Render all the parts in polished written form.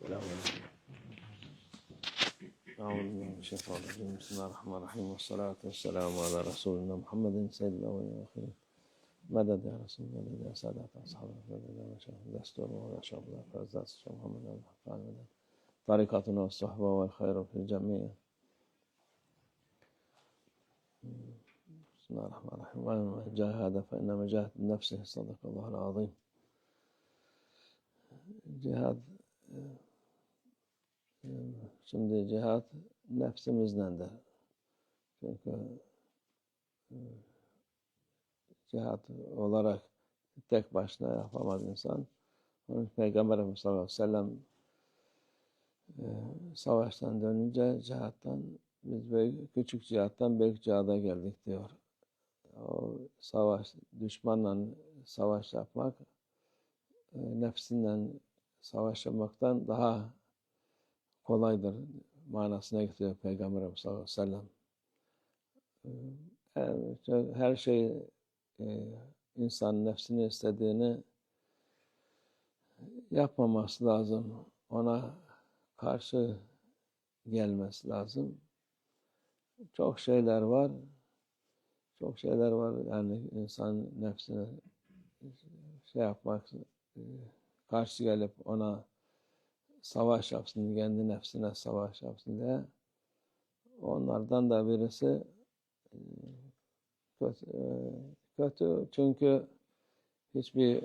Selamünaleyküm. Euzubillahimineşşeytanirracim. Bismillahirrahmanirrahim. Vessalatu vesselamu ala Resulina Muhammedin seyyidil evvelin ve ahirin. Meded ya Resul, meded ya Sadat ashabı, meded ya Meşahı, destur ve yaşabılar, fezzat, Muhammed'in hakkani meded. Tarikatuna ve sahba ve hayru fil cemiye. Bismillahirrahmanirrahim. Ve men cahade fe inne mecahid nefsihi sadakallahul azim. Cihad, şimdi cihad nefsimizdendir. Çünkü cihad olarak tek başına yapamaz insan. Onun Peygamber Efendimiz sallallahu aleyhi ve sellem savaştan dönünce cihattan, biz küçük cihattan büyük cihada geldik diyor. O savaş, düşmanla savaş yapmak, nefsinden savaş yapmaktan daha kolaydır manasına getiriyor Peygamber Efendimiz sallallahu aleyhi ve sellem. Her şey insan nefsini istediğini yapmaması lazım. Ona karşı gelmesi lazım. Çok şeyler var. Çok şeyler var. Yani insan nefsine şey yapmak, karşı gelip ona savaş yapsın, kendi nefsine savaş yapsın diye. Onlardan da birisi kötü çünkü hiçbir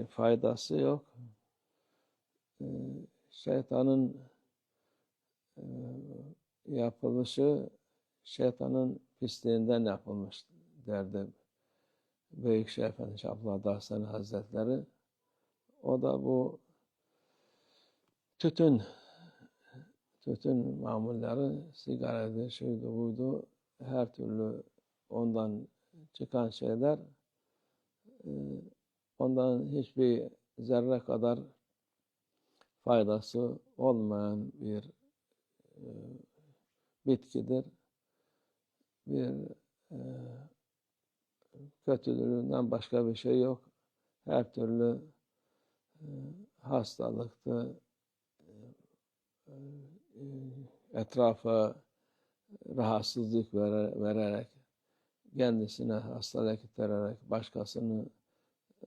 faydası yok. Şeytanın yapılışı şeytanın pisliğinden yapılmış derdi Büyük Şeyh Efendi Abdullah Dağıstani Hazretleri. O da bu tütün mamulleri, sigaraydı, şuydu, buydu, her türlü ondan çıkan şeyler, ondan hiçbir zerre kadar faydası olmayan bir bitkidir. Bir kötülüğünden başka bir şey yok. Her türlü hastalıktı, etrafa rahatsızlık vererek, kendisine hastalık getirerek,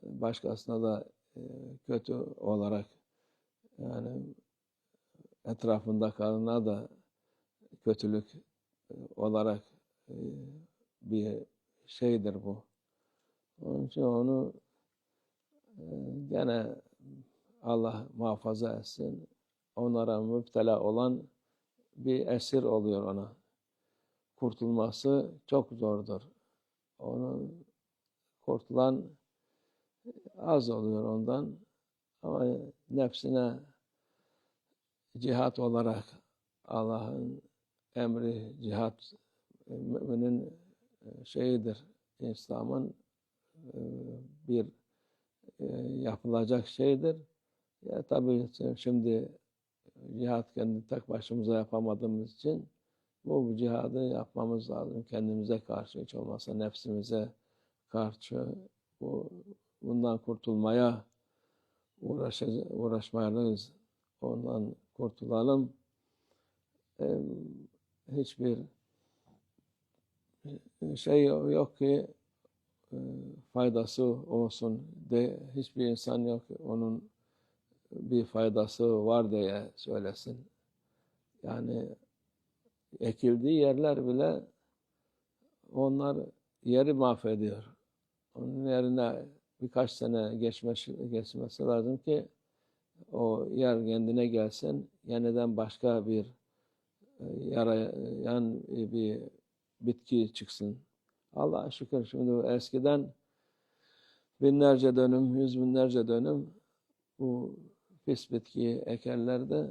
başkasına da kötü olarak, yani etrafında kalana da kötülük olarak bir şeydir bu. Onun için onu gene Allah muhafaza etsin. Onlara müptela olan bir esir oluyor ona. Kurtulması çok zordur. Onu kurtulan az oluyor ondan. Ama nefsine cihat olarak Allah'ın emri cihat müminin şeyidir. İslam'ın bir yapılacak şeydir. Ya tabii şimdi cihat kendi tek başımıza yapamadığımız için bu cihadı yapmamız lazım. Kendimize karşı, hiç olmazsa nefsimize karşı bundan kurtulmaya uğraşmalıyız. Ondan kurtulalım. Hiçbir şey yok ki faydası olsun de, hiçbir insan yok ki onun bir faydası var diye söylesin. Yani ekildiği yerler bile onlar yeri mahvediyor. Onun yerine birkaç sene geçmesi lazım ki o yer kendine gelsin, yeniden başka bir yarayan bir bitki çıksın. Allah'a şükür şimdi eskiden binlerce dönüm, yüz binlerce dönüm bu pis bitkiyi ekerlerdi.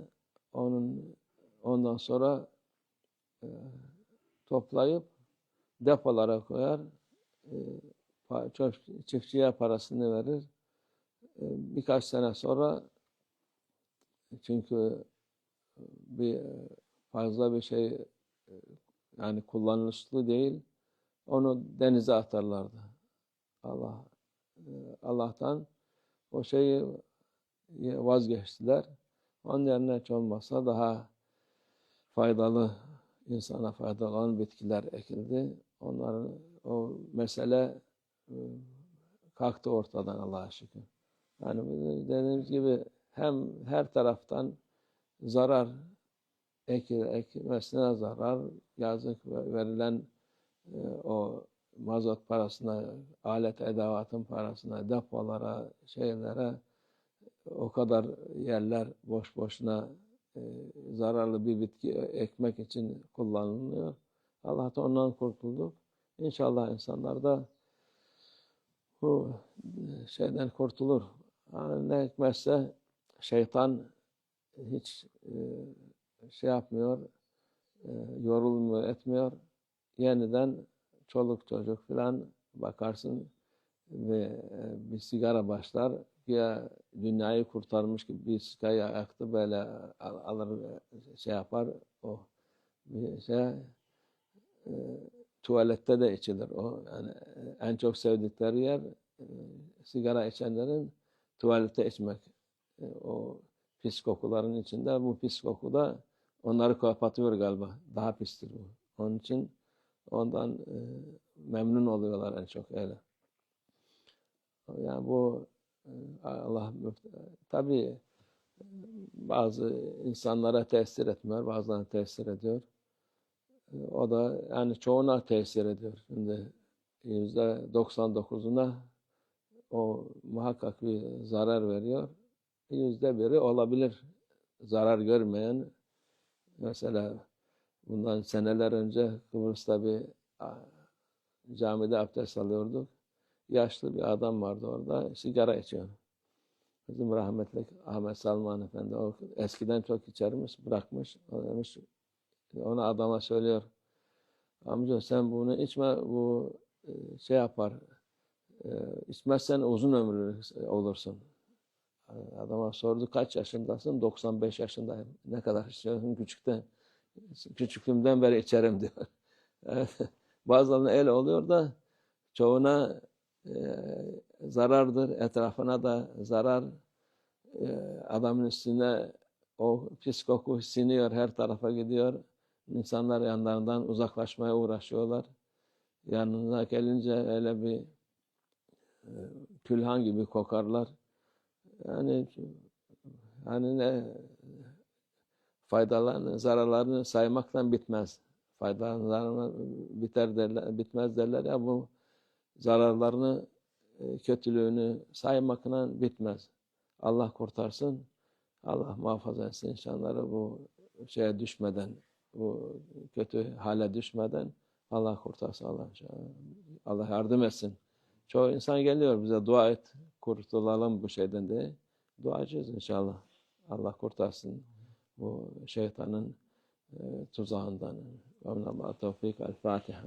Ondan sonra toplayıp depolara koyar, çiftçiye parasını verir. Birkaç sene sonra, çünkü fazla bir şey yani kullanışlı değil, onu denize atarlardı. Allah'tan o şeyi vazgeçtiler. Onun yerine hiç olmazsa daha faydalı, insana faydalı olan bitkiler ekildi. Onların o mesele kalktı ortadan Allah'a şükür. Yani dediğimiz gibi hem her taraftan zarar, ekilmesine zarar, yazık verilen o mazot parasına, alet edevatın parasına, depolara, şeylere o kadar yerler boş boşuna zararlı bir bitki ekmek için kullanılıyor. Allah da ondan kurtulduk. İnşallah insanlar da bu şeyden kurtulur. Yani ne ekmezse şeytan hiç şey yapmıyor, yorulmuyor, etmiyor. Yeniden çoluk çocuk filan bakarsın ve bir sigara başlar. Ya dünyayı kurtarmış gibi bir sigarayı yaktı böyle alır şey yapar o bir şey tuvalette de içilir o. Yani en çok sevdikleri yer sigara içenlerin tuvalette içmek. O pis kokuların içinde bu pis koku da onları kapatıyor galiba. Daha pistir bu. Onun için ondan memnun oluyorlar en çok öyle. Yani bu Allah tabii bazı insanlara tesir etmiyor, bazılarına tesir ediyor. O da yani çoğuna tesir ediyor. Şimdi %99'una o muhakkak bir zarar veriyor. %1'i olabilir zarar görmeyen. Mesela bundan seneler önce Kıbrıs'ta bir camide abdest alıyorduk. Yaşlı bir adam vardı orada, sigara içiyor. Bizim rahmetli Ahmet Salman Efendi, o eskiden çok içermiş, bırakmış. O demiş, ona adama söylüyor, amca sen bunu içme, bu şey yapar, içmezsen uzun ömürlü olursun. Adama sordu, kaç yaşındasın? 95 yaşındayım. Ne kadar içiyorsun? Küçüklüğümden beri içerim diyor. Evet. Bazılarına el oluyor da çoğuna zarardır, etrafına da zarar. Adamın üstüne o pis koku siniyor, her tarafa gidiyor. İnsanlar yanlarından uzaklaşmaya uğraşıyorlar. Yanına gelince öyle bir külhan gibi kokarlar. Yani ne faydalarını, zararlarını saymaktan bitmez. Faydalarını biter derler, bitmez derler ya, bu zararlarını, kötülüğünü saymakla bitmez. Allah kurtarsın, Allah muhafaza etsin insanları bu şeye düşmeden, bu kötü hale düşmeden Allah kurtarsın, Allah yardım etsin. Çoğu insan geliyor bize, dua et, kurtulalım bu şeyden diye. Duacıyız inşallah. Allah kurtarsın bu şeytanın tuzağından. Ve minallah tevfik. El Fatiha.